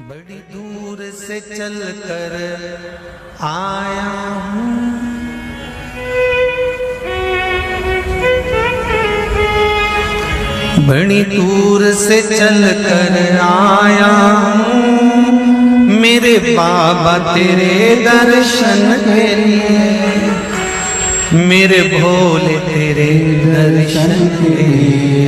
बड़ी दूर से चल कर आया हूँ, बड़ी दूर से चल कर आया हूँ, मेरे बाबा तेरे दर्शन के लिए, मेरे भोले तेरे दर्शन के लिए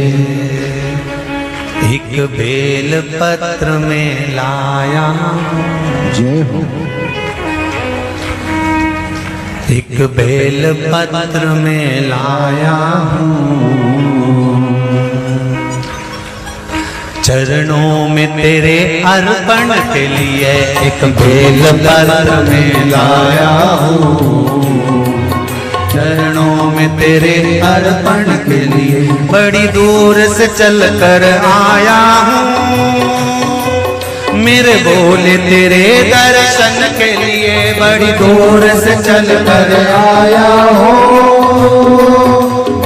एक बेल पत्र में लाया हूँ। जय हो। एक बेल पत्र में लाया हूँ, चरणों में तेरे अर्पण के लिए एक बेल पत्र में लाया हूँ, चरणों में तेरे अर्पण के लिए बड़ी दूर से चल कर आया हूँ, मेरे भोले तेरे दर्शन के लिए बड़ी दूर से चल कर आया हूँ,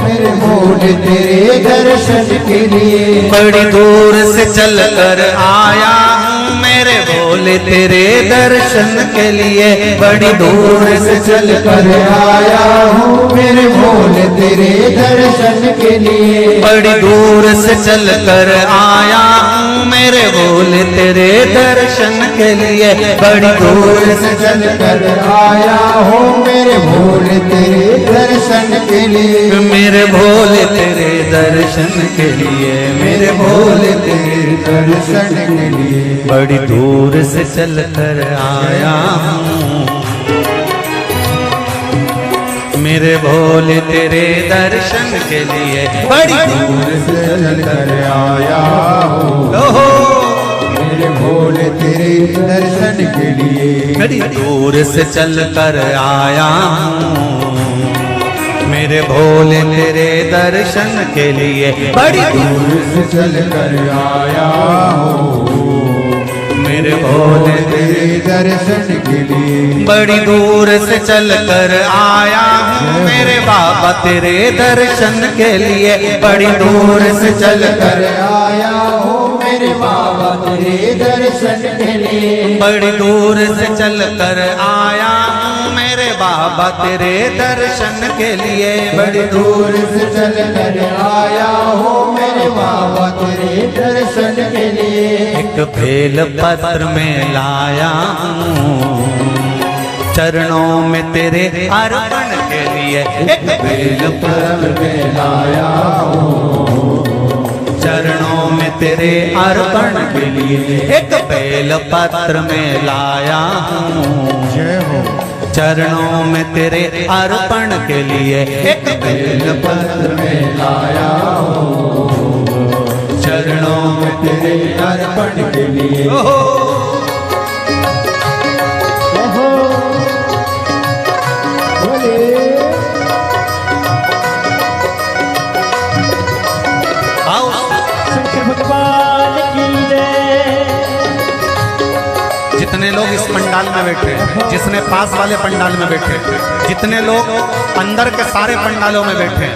मेरे भोले तेरे दर्शन के लिए बड़ी दूर से चल कर आया हूँ, मेरे भोले तेरे दर्शन के लिए बड़ी दूर से चल कर आया हूँ, मेरे भोले तेरे दर्शन के लिए बड़ी दूर से चल कर आया हूँ, मेरे भोले तेरे दर्शन के लिए बड़ी दूर से चल कर आया हूँ, मेरे भोले तेरे दर्शन के लिए मेरे भोले तेरे दर्शन के लिए मेरे भोले तेरे दर्शन के लिए बड़ी दूर से चल कर आया हूँ, मेरे भोले तेरे दर्शन के लिए बड़ी दूर से चल कर आया हूँ, ओहो मेरे भोले तेरे दर्शन के लिए बड़ी दूर से चल कर आया हूँ, मेरे भोले तेरे दर्शन के लिए बड़ी दूर से चल कर आया हूँ, मेरे भोले तेरे दर्शन के लिए बड़ी दूर से चल कर आया हूँ, मेरे बाबा तेरे दर्शन के लिए बड़ी दूर से चल कर आया हूँ, मेरे बाबा तेरे दर्शन के लिए बड़ी दूर से चल कर आया हूँ, मेरे बाबा तेरे दर्शन के लिए बड़ी दूर से चल कर आया हूँ, मेरे बाबा तेरे दर्शन के लिए एक बेल पत्र में लाया हूँ, चरणों में तेरे अर्पण के लिए एक बेल पत्र में लाया हूँ, चरणों में तेरे अर्पण के लिए एक बेल पत्र में लाया हूँ, जय हो। चरणों में तेरे अर्पण के लिए एक बेल पत्र में लाया हूँ, चरणों में तेरे अर्पण के लिए भगवान की जय। जितने लोग इस पंडाल में बैठे, जिसने पास वाले पंडाल में बैठे, जितने लोग अंदर के सारे पंडालों में बैठे,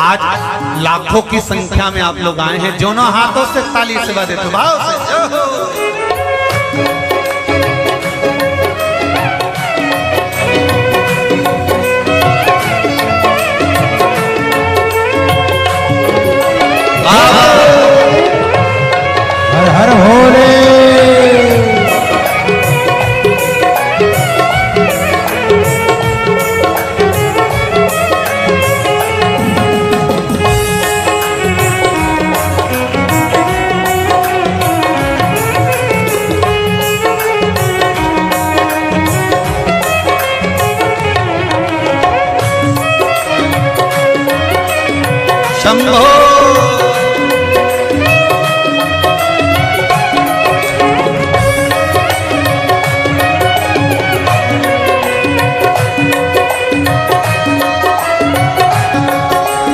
आज लाखों की संख्या में आप लोग आए हैं, दोनों हाथों से ताली से बजा देते भाव से। हर हर भोले। शंभो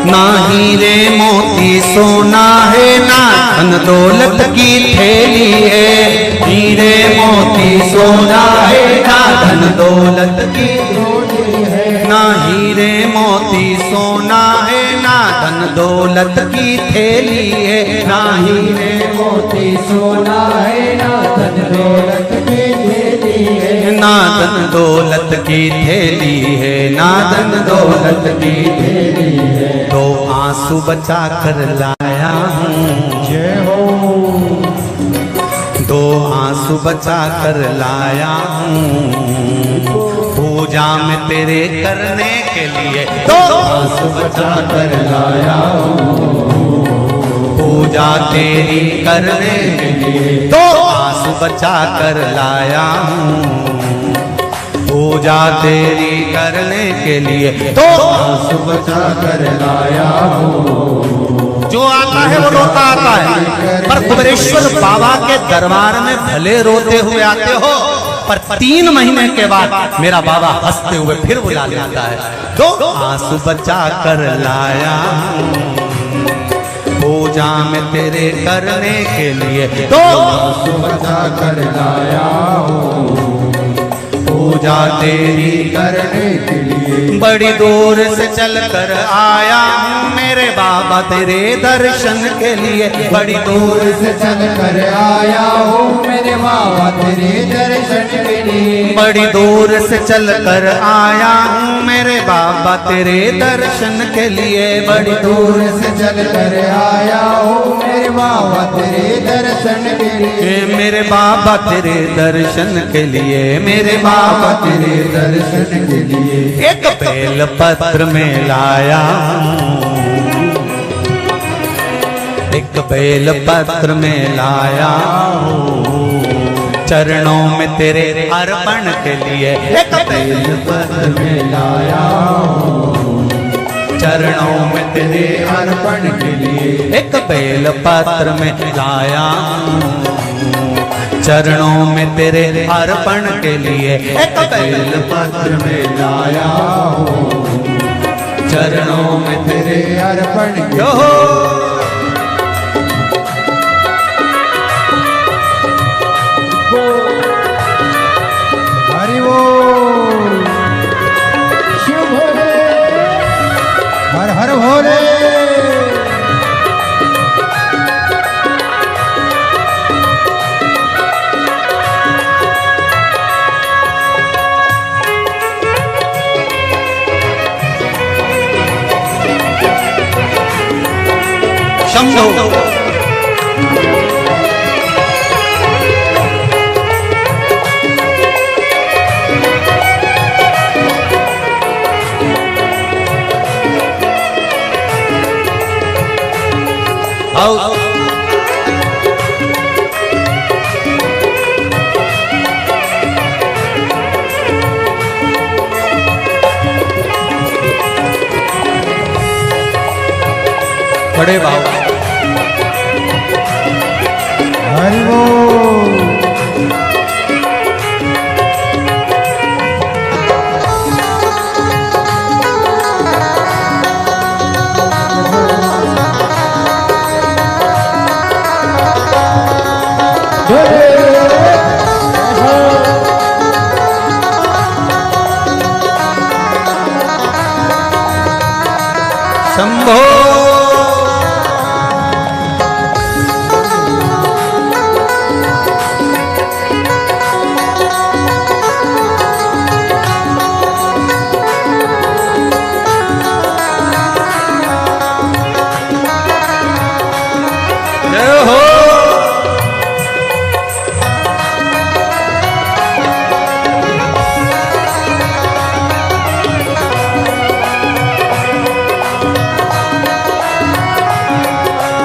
ना हीरे मोती सोना है, ना धन दौलत की थैली है, हीरे मोती सोना है, ना धन दौलत की है ना हीरे मोती सोना है, ना धन दौलत की थैली है, ना हीरे मोती सोना है, ना धन दौलत की थैली है, ना धन दौलत की थैली है, ना धन दौलत की थैली है। तो आंसू बचा कर लाया हूँ, जय हो। दो आंसू बचा कर लाया हूँ, पूजा में तेरे करने के लिए दो आंसू बचा कर लाया हूँ, पूजा तेरी करने के लिए दो आंसू बचा कर लाया हूँ, पूजा तेरी करने के लिए दो आंसू बचा कर लाया हूँ। जो आता है वो रोता आता है, पर कुबेरेश्वर बाबा के दरबार में भले रोते हुए आते हो, पर 3 महीने के बाद मेरा बाबा हंसते हुए फिर बुला लेता है। दो आंसू बचा कर लाया हूँ, पूजा में तेरे करने के लिए दो आंसू बचा कर लाया हूँ, पूजा तेरी करने के लिए। बड़ी दूर से चल कर आया हूँ मेरे बाबा तेरे दर्शन के लिए, बड़ी दूर से चल कर आया हूँ मेरे बाबा तेरे दर्शन के लिए। बड़ी दूर से चल कर आया हूँ मेरे बाबा तेरे दर्शन के लिए, बड़ी दूर से चल कर आया हूँ मेरे बाबा तेरे दर्शन के लिए। मेरे बाबा तेरे दर्शन के लिए, मेरे बाबा तेरे दर्शन के लिए। एक बेल पत्र में लाया हूँ, एक बेल पत्र में लाया हूँ, चरणों में तेरे अर्पण के लिए एक बेल पत्र में लाया हूँ, चरणों में तेरे अर्पण के लिए। एक बेल पत्र में लाया हूँ, चरणों में तेरे अर्पण के लिए एक बेल पत्र में लाया हूँ, चरणों में तेरे अर्पण के लिए। हरि बोल, शिव भोले, हर हर भोले। शंभो बड़े बाबा हरि बोल। शंभो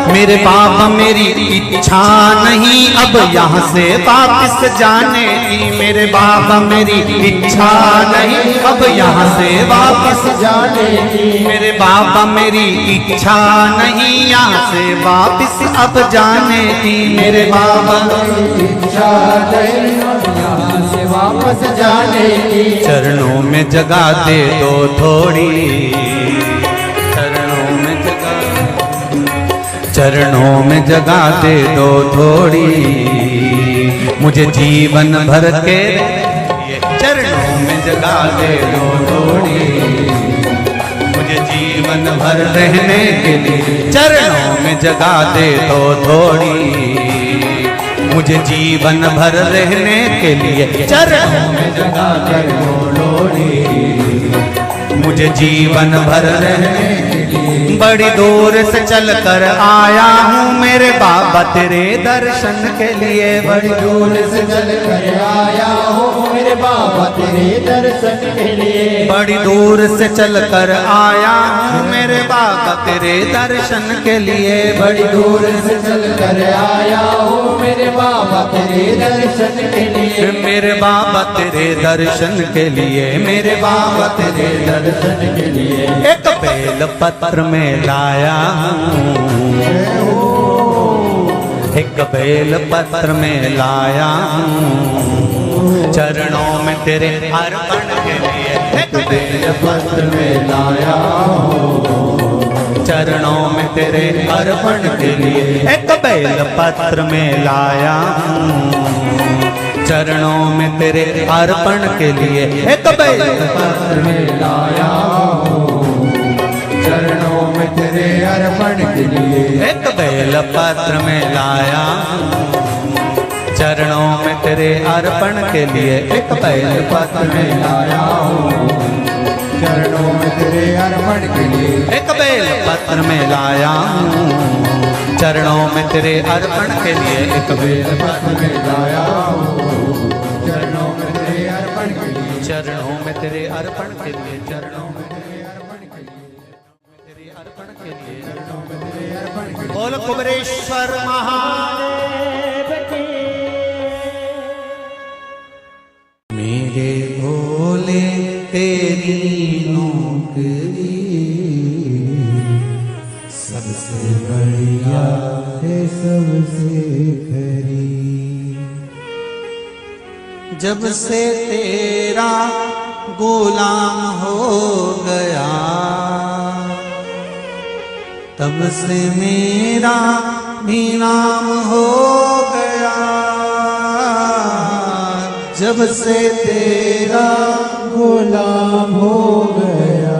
मेरे बाबा मेरी इच्छा नहीं अब यहाँ से वापस जाने की, मेरे बाबा मेरी इच्छा नहीं अब यहाँ से वापस जाने की, मेरे बाबा मेरी इच्छा नहीं यहाँ से वापस अब जाने की, मेरे बाबा इच्छा नहीं यहाँ से वापस जाने की। चरणों में जगह दे दो थोड़ी, चरणों में जगह, चरणों में जगह दे दो थोड़ी, मुझे जीवन भर के चरणों में जगह दे दो थोड़ी, मुझे जीवन भर रहने के लिए चरणों में जगा दे तो थोड़ी। मुझे जीवन भर रहने के लिए चरणों में जगा कर लोड़ी। मुझे जीवन भर रहने के लिए बड़ी दूर से चल कर आया हूँ मेरे बाबा तेरे दर्शन के लिए। बड़ी दूर से चल कर आया हूँ मेरे बाबा तेरे दर्शन के लिए। बड़ी दूर से चल कर आया हूँ मेरे बाबा तेरे दर्शन के लिए। बड़ी दूर से चल कर आया हूँ मेरे बाबा तेरे दर्शन के लिए। मेरे बाबा तेरे दर्शन के लिए, मेरे बाबा तेरे दर्शन के लिए एक बेल पत्र में लाया हूँ, एक बेल पत्र में लाया हूँ चरणों में तेरे अर्पण के लिए। एक बेल पत्र में लाया हूँ चरणों में तेरे अर्पण के लिए। एक बेल पत्र में लाया हूँ चरणों में तेरे अर्पण के लिए। एक बेल पत्र में लाया हूँ चरणों में तेरे अर्पण के लिए। एक बेल पत्र में लाया चरणों में तेरे अर्पण के लिए। एक बेल पत्र में लाया हूँ चरणों में तेरे अर्पण के लिए। एक बेल पत्र में लाया चरणों में तेरे अर्पण के लिए। एक बेल पत्र में लाया हूँ चरणों में तेरे अर्पण के लिए। चरणों में तेरे अर्पण के लिए। चरणों में तेरे अर्पण के लिए। तेरे अर्पण के लिए। चरणों में तेरे अर्पण के लिए। बोल कुबेरेश्वर महादेव की। मेरे भोले तेरी नौकरी सबसे बढ़िया है सबसे खरी। जब से तेरा गुलाम हो गया तब से मेरा भी नाम हो गया। जब से तेरा गुलाम हो गया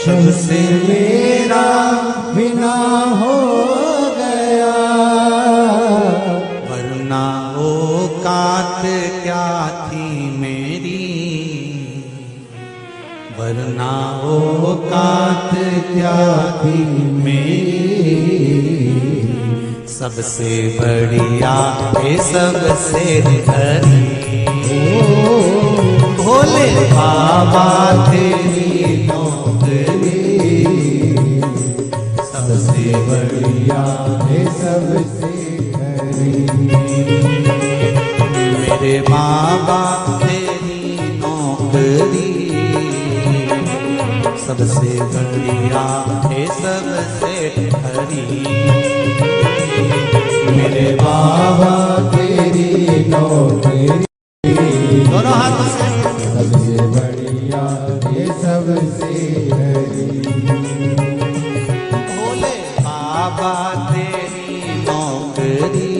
जब से मेरा बिना हो गया। वरना औकात क्या थी मेरी, वरना औकात क्या थी मेरी। सबसे बढ़िया है सबसे खरी भोले बाबा तेरी नौकरी। सबसे बढ़िया है सबसे खरी। मेरे बाबा तेरी नौकरी सबसे बढ़िया है सबसे खरी। मेरे बाबा तेरी नौकरी दोनों हाथों से सबसे बढ़िया है सबसे खरी। भोले बाबा तेरी नौकरी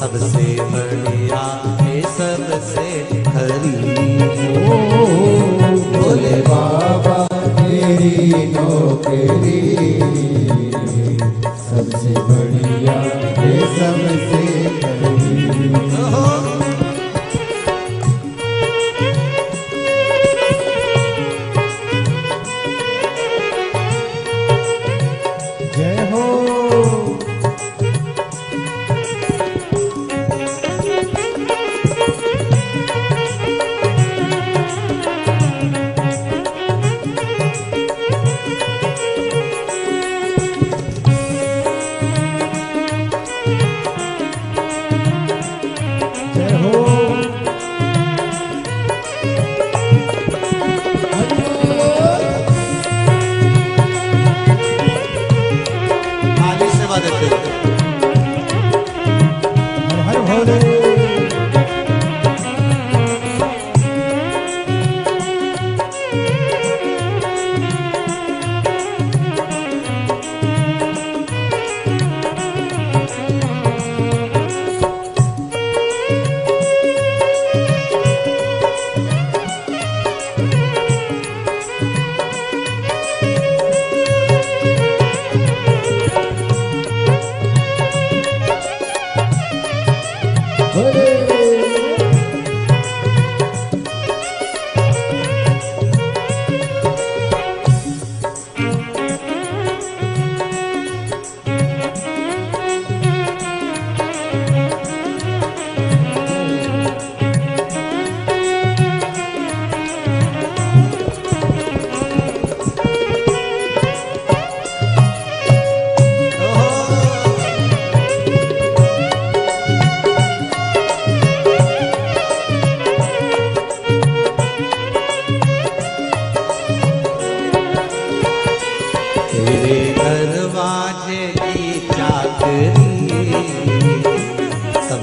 सबसे बढ़िया है सबसे खरी। भोले बाबा तेरी नौकरी सबसे बढ़िया है सबसे खरी। जय हो जय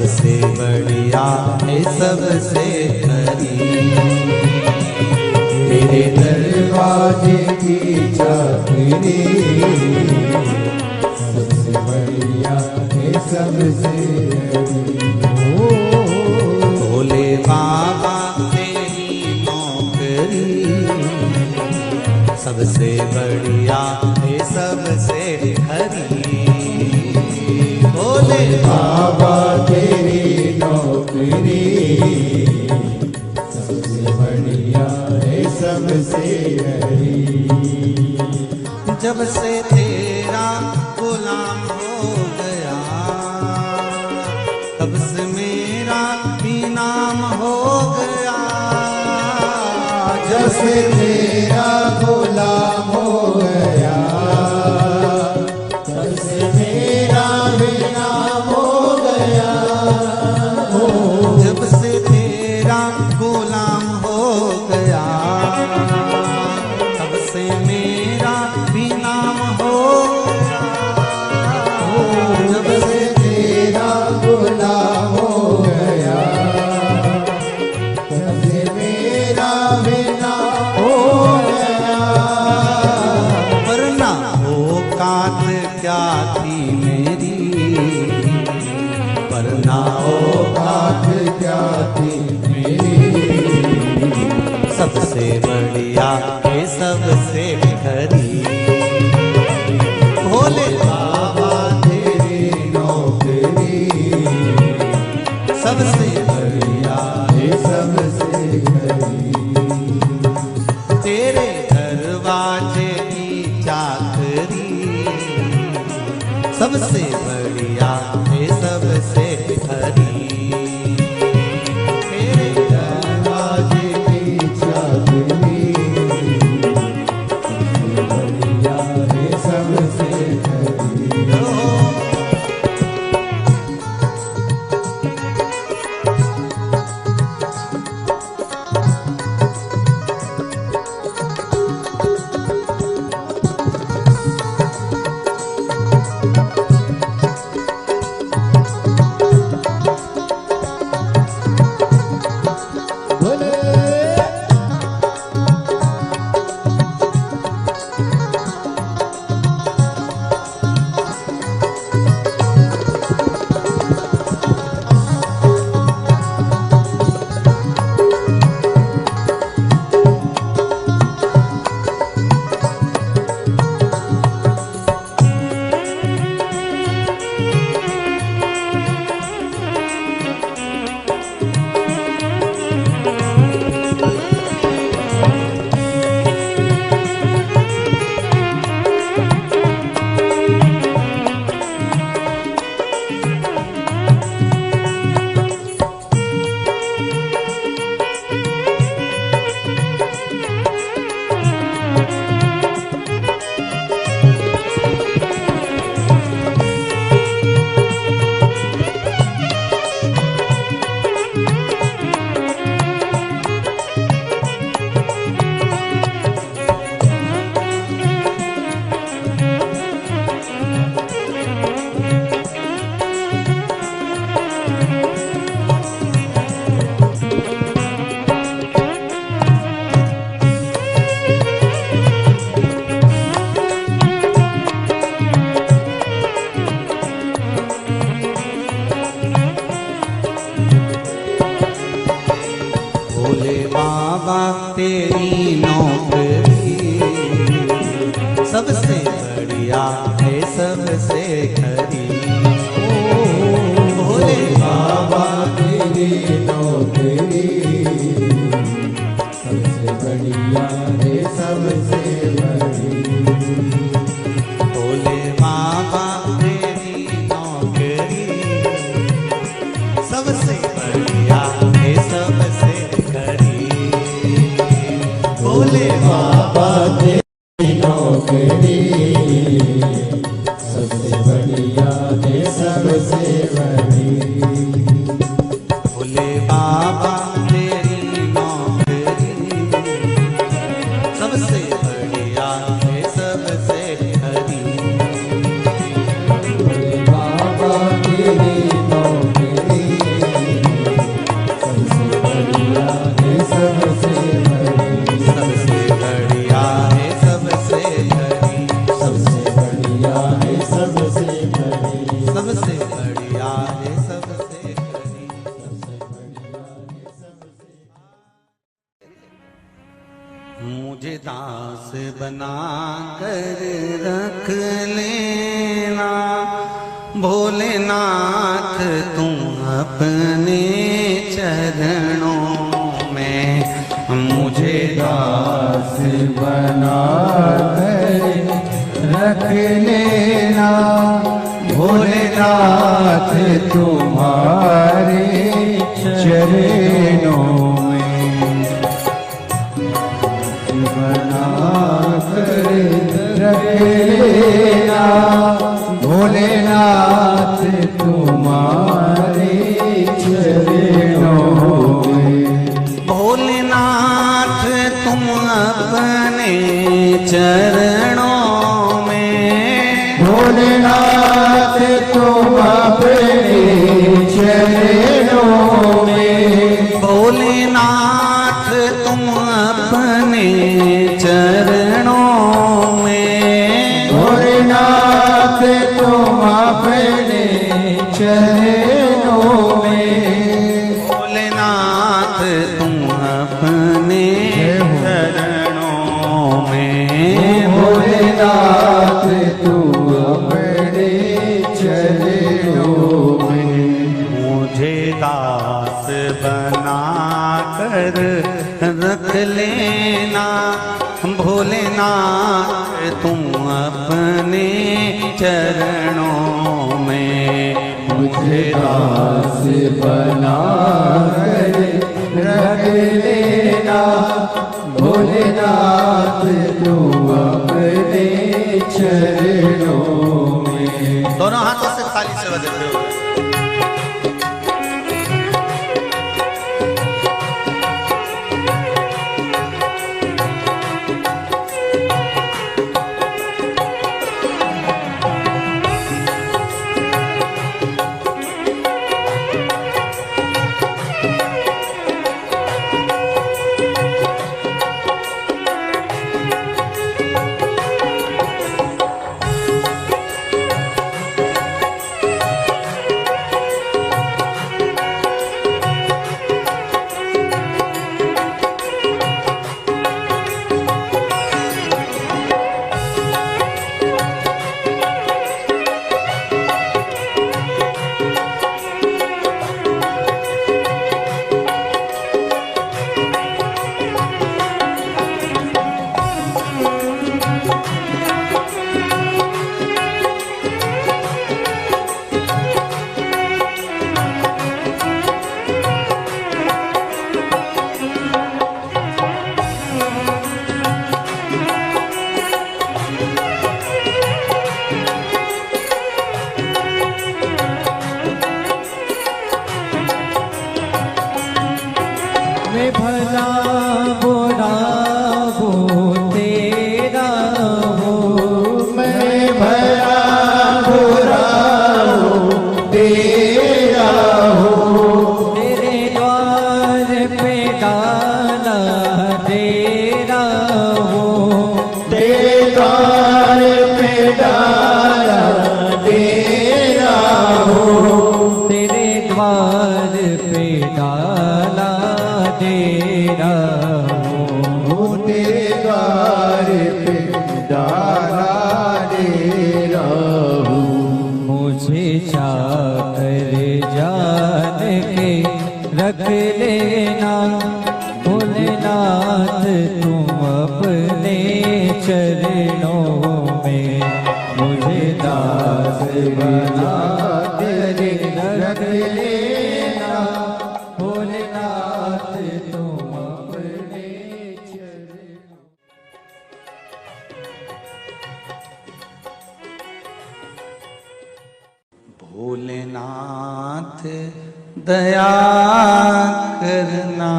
सबसे बढ़िया है सबसे खरी। तेरे दरवाजे की चाकरी सबसे बढ़िया है सबसे भोले बाबा तेरी नौकरी सबसे बढ़िया है सबसे खरी। भोले बाबा तेरी नौकरी सबसे बढ़िया है सबसे हरी। जब से तेरा गुलाम हो गया तब से मेरा भी नाम हो गया। जब से तेरा गुलाम हो गया तब से मेरा भी नाम हो गया। जब से तेरा गुलाम हो गया तब से मेरा भी नाम हो गया। जब से तेरा गुलाम हो गया तब से मेरा भी नाम हो गया। वरना औकात क्या थी मेरी, वरना औकात क्या थी मेरी। सबसे बढ़िया है सबसे खरी। भोले बाबा तेरी नौकरी सबसे बढ़िया है सबसे खरी। तेरे दरवाजे की चाकरी सबसे बढ़िया है सबसे खरी। तेरे दरवाजे की चाकरी सबसे बढ़िया है सबसे खरी। भोले बाबा तेरी नौकरी सबसे बढ़िया है सबसे खरी। भोले बाबा तेरी नौकरी सबसे बढ़िया है सबसे बड़ी। भोले बाबा तेरी नौकरी सबसे बढ़िया है सबसे खरी। भोले बाबा तेरी नौकरी सबसे बढ़िया है सबसे बड़ी। भोले बाबा तेरी नौकरी सबसे बढ़िया है सबसे खरी। बाबा तेरी नौकरी बना कर रख लेना भोलेनाथ तुम अपने चरणों में मुझे दास बना कर रख लेना भोलेनाथ तुम्हारे चरणों में बना कर रख लेना भोलेनाथ तुम्हारे चरणों में भोलेनाथ तुम अपने चरणों में भोलेनाथ तुम अपने चरणों में भोलेनाथ तुम अपने चरणों में भोलेनाथ तुम अपने चरणों में भोलेनाथ तुम अपने चरणों में भोलेनाथ तुम अपने चरणों में मुझे दास बना कर रख लेना भोलेनाथ तुम अपने चरणों में मुझे दास बना कर रख लेना भोलेनाथ तुम अपने चरणों में दोनों हाथों से ताली से बजाते हो मैं भला बुरा वो तेरा हो मैं भला बुरा हूँ तेरा हूँ तेरे द्वार पे डाला तेरा हो तेरे द्वार पे डाला तेरा हूँ तेरे द्वार पे डाला तेरा हो तेरे द्वार पे डाला तेरा हूँ मुझे चाकर जान के रख लेना भोलेनाथ तुम अपने चरणों में मुझे दास बना तेरे रख लेना भोलेनाथ तुम अपने चरणों भोलेनाथ दया करना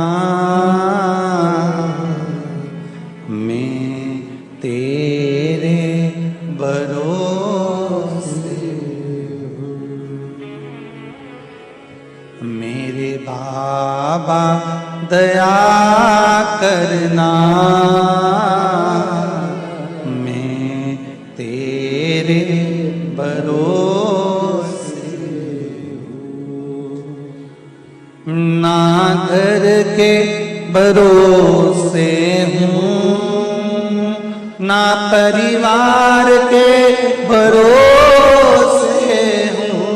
मैं तेरे भरोसे मेरे बाबा दया करना मैं तेरे भरोसे ना घर के भरोसे हूँ ना परिवार के भरोसे हूँ,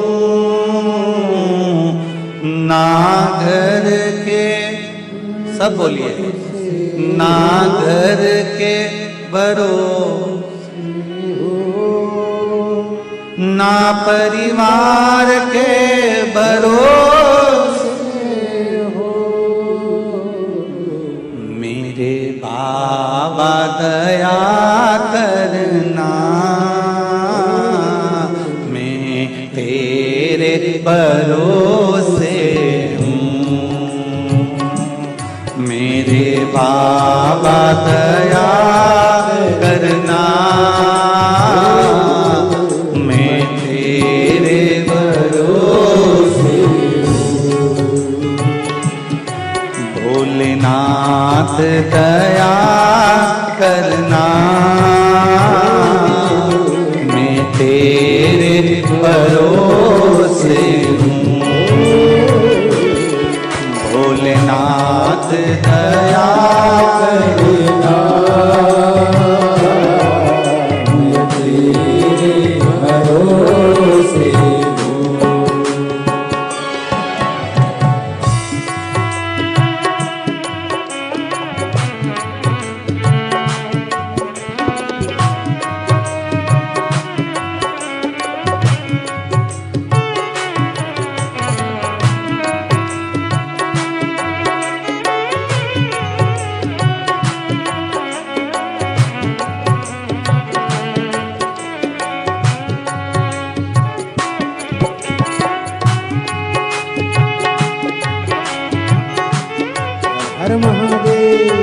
ना घर के, सब बोलिए, ना घर के भरोसे, ना परिवार के भरोसे हो। मेरे बाबा दया करना, मैं तेरे भरोसे हूँ। मेरे बाबा दया करना, मैं तेरे भरोसे हूँ। भोलेनाथ दया करना, मैं तेरे भरोसे हूँ। भोलेनाथ दया करना, मैं तेरे भरोसे हूँ। हर महादेव।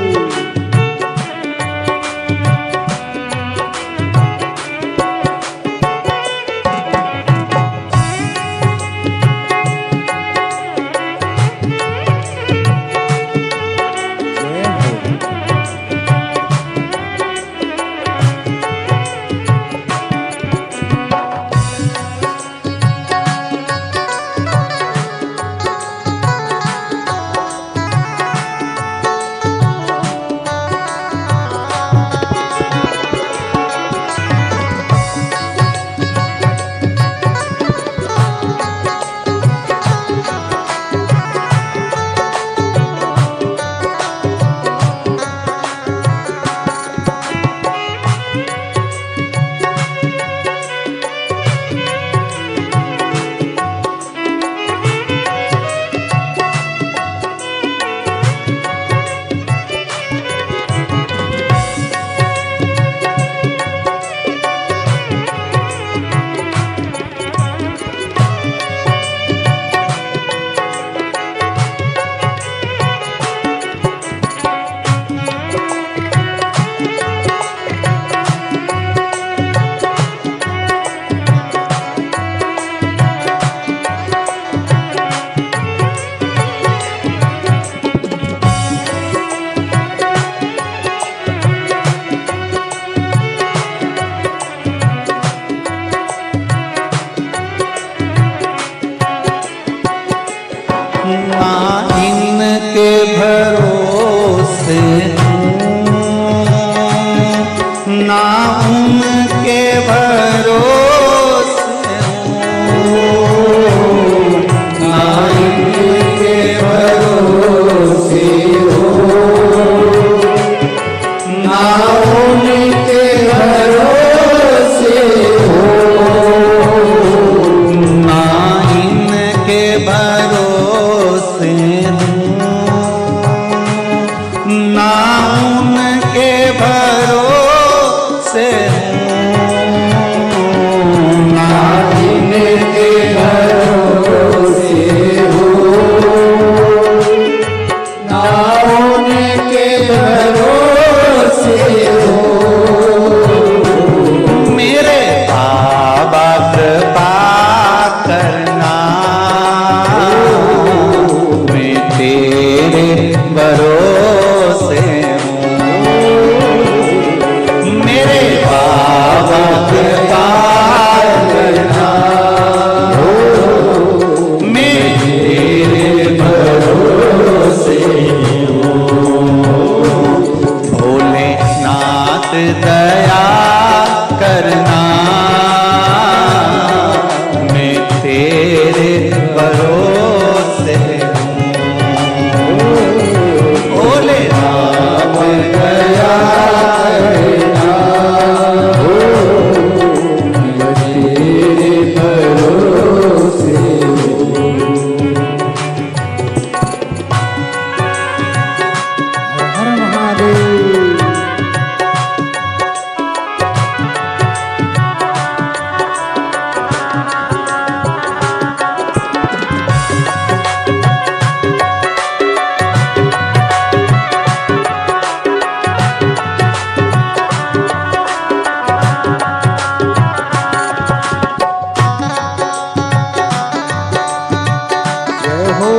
हो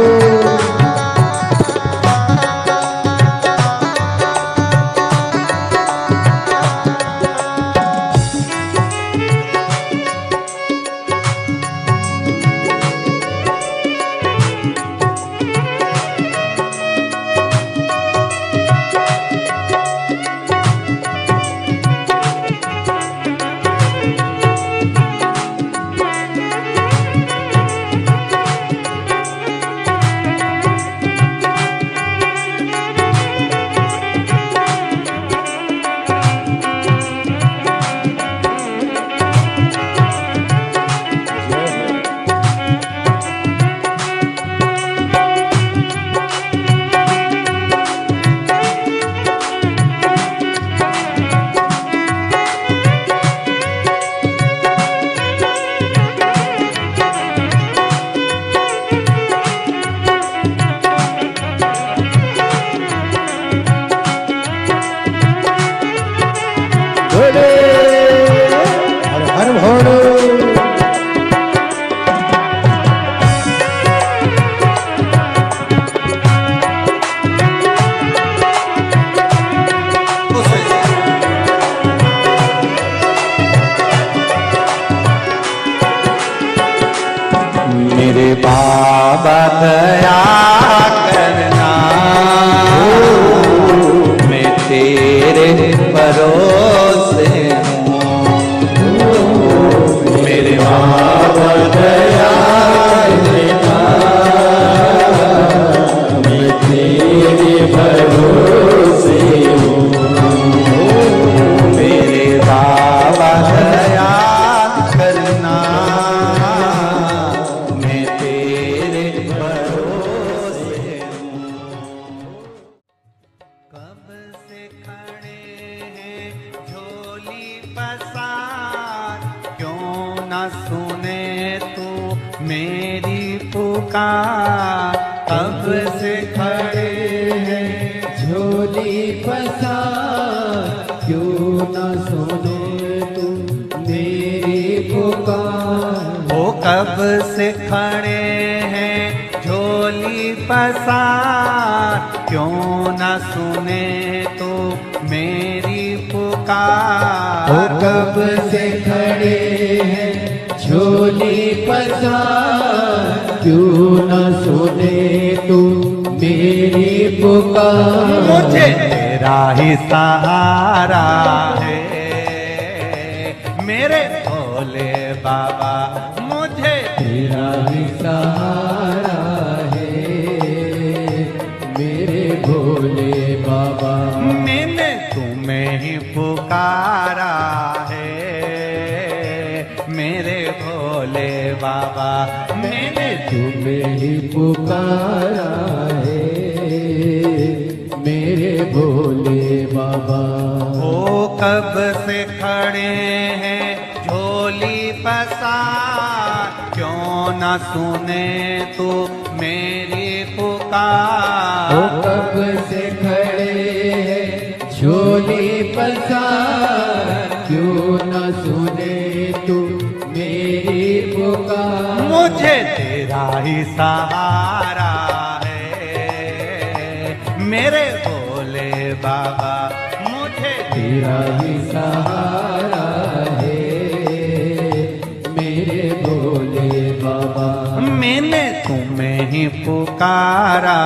बोले हर हर भोले मेरे बाबा दया करना, मैं तेरे भरोसे हूँ। मेरे बाबा दया करना, मैं तेरे भरोसे हूँ। मेरे बाबा दया करना, मैं तेरे भरोसे हूँ। कब से खड़े हैं झोली पसार, क्यों न सुने तू मेरी पुकार। कब से खड़े हैं झोली पसार, क्यों न सुने तू मेरी पुकार। वो कब से खड़े हैं झोली पसार, क्यों न सुने तो मेरी पुकार। वो कब से खड़े हैं झोली पसार, क्यों न सुने तू मेरी पुकार। मुझे तेरा ही सहारा है मेरे भोले बाबा, मुझे तेरा ही सहारा है मेरे भोले बाबा। मैंने तुम्हें ही पुकारा है मेरे भोले बाबा। मैंने तुम्हें ही पुकारा है मेरे भोले बाबा। वो कब से खड़े हैं झोली पसार, क्यों न सुने तू मेरी पुकार। वो कब से खड़े हैं झोली पसार, क्यों न सुने तू मेरी पुकार। मुझे तेरा ही सहारा है मेरे भोले बाबा, मुझे तेरा ही सहारा है मेरे भोले बाबा। मैंने तुम्हें ही पुकारा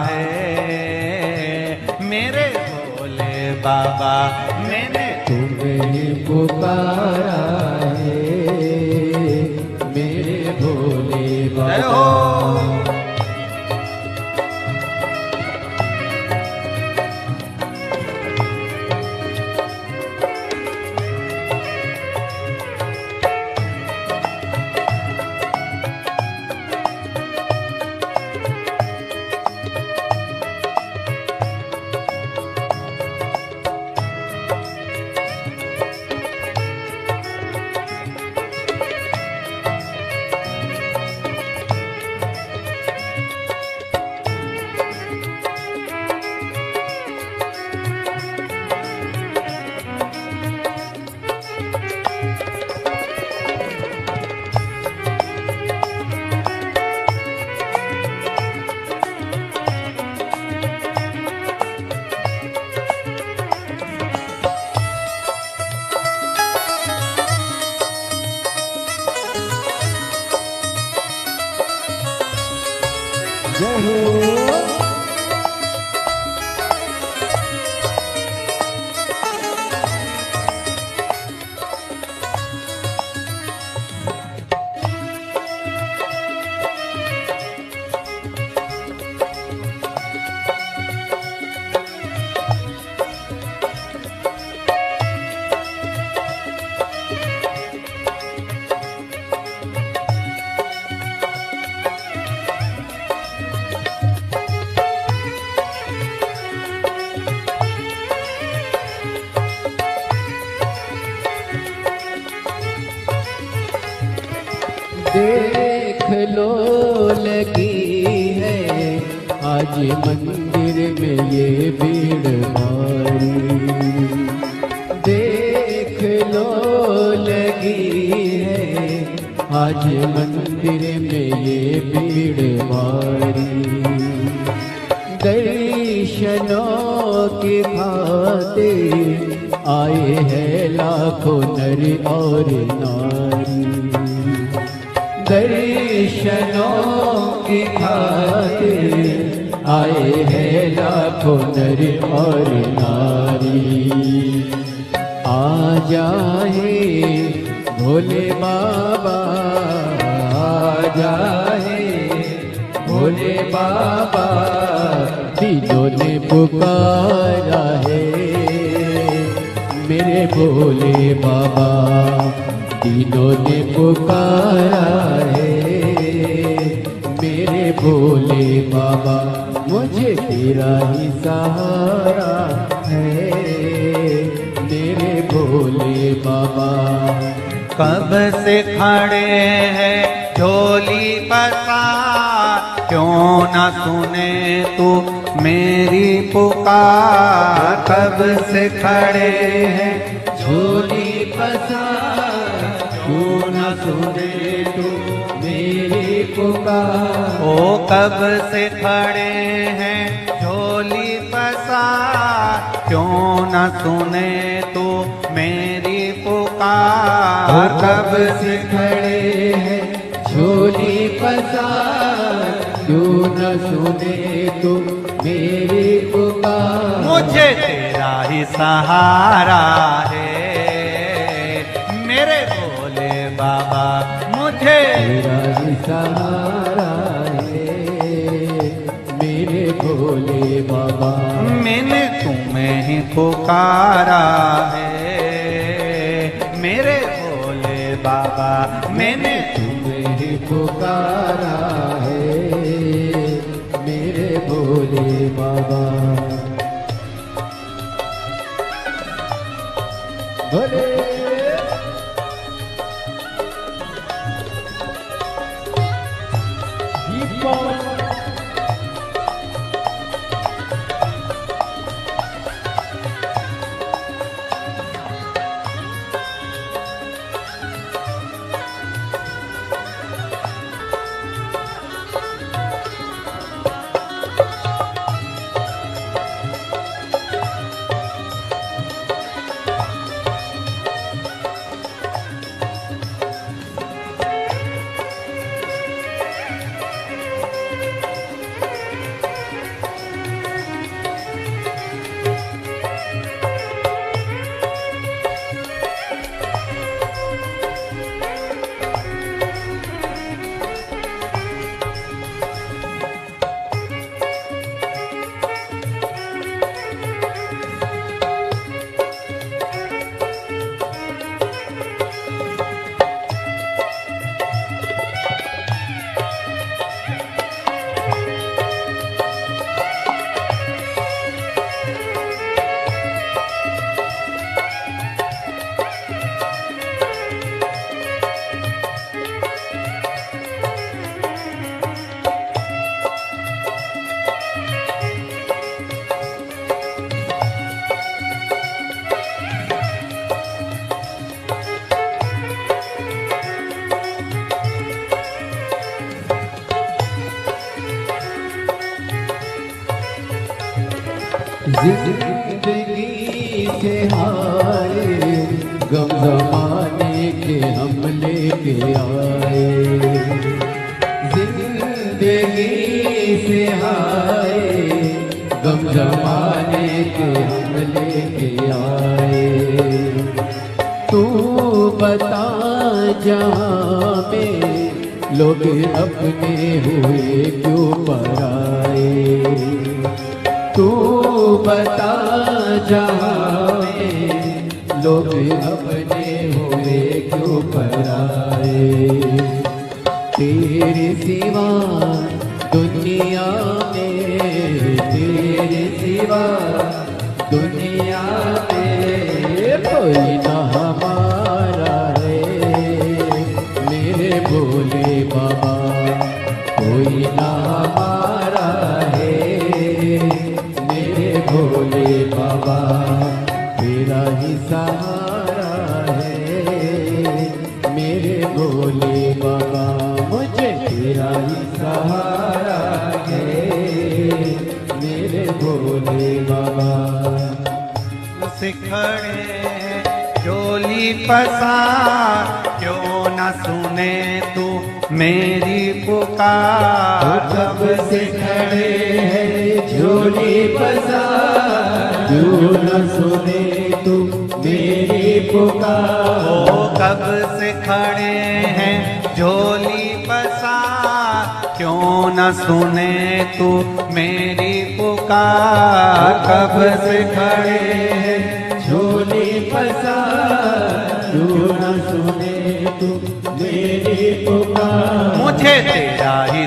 है मेरे भोले बाबा। मैंने तुम्हें ही पुकारा है मेरे भोले जय बाबा। हो। जय हो। देख लो लगी है आज मंदिर में ये भीड़ भारी। देख लो लगी है आज मंदिर में ये भीड़ भारी। दर्शनों की खातिर आए हैं लाखों नर और नारी। दर्शनों की खातिर आए हैं लाखों नर और नारी। आ जाए भोले बाबा, आ जाए भोले बाबा, दिलों ने पुकारा है मेरे भोले बाबा। दिलों ने पुकारा है मेरे भोले बाबा। मुझे तेरा ही सहारा है मेरे भोले बाबा। कब से खड़े हैं झोली पसार, क्यों न सुने तू मेरी पुकार। कब से खड़े हैं झोली पसार, क्यों न सुने तू मेरी पुकार। ओ कब से खड़े हैं झोली पसार, क्यों न सुने तू मेरी पुकार। कब से खड़े हैं झोली पसार, क्यों न सुने तू मेरी पुकार। मुझे तेरा ही सहारा है मेरे भोले बाबा। मुझे तेरा ही सहारा है मेरे भोले बाबा। मैंने तुम्हें ही पुकारा है मेरे भोले बाबा। मैंने तुम्हें ही पुकारा है मेरे भोले बाबा। भोले जिंदगी से हारे गम जमाने के हम लेके आए। जिंदगी से हाय गम जमाने के हम लेके आए। तू बता जहाँ में लोग अपने हुए क्यों पराए। तू बता जहाँ में लोग अपने हुए क्यों पराए। तेरे सिवा दुनिया में, तेरे सिवा दुनिया में कोई ना हमारा है मेरे भोले बाबा, कोई ना हमारा है मेरे भोले बाबा। तेरा ही सहारा है मेरे भोले बाबा, मुझे तेरा ही सहारा है मेरे भोले बाबा। सिखड़े चोली पसार क्यों न सुने तू मेरी पुकार। कब से खड़े हैं झोली पसार, क्यों न सुने तू मेरी पुकार। ओ कब से खड़े हैं झोली पसार क्यों न सुने तू मेरी पुकार। कब से खड़े हैं झोली पसार, क्यों न सुने तू मेरी पुकार। मुझे तेरा ही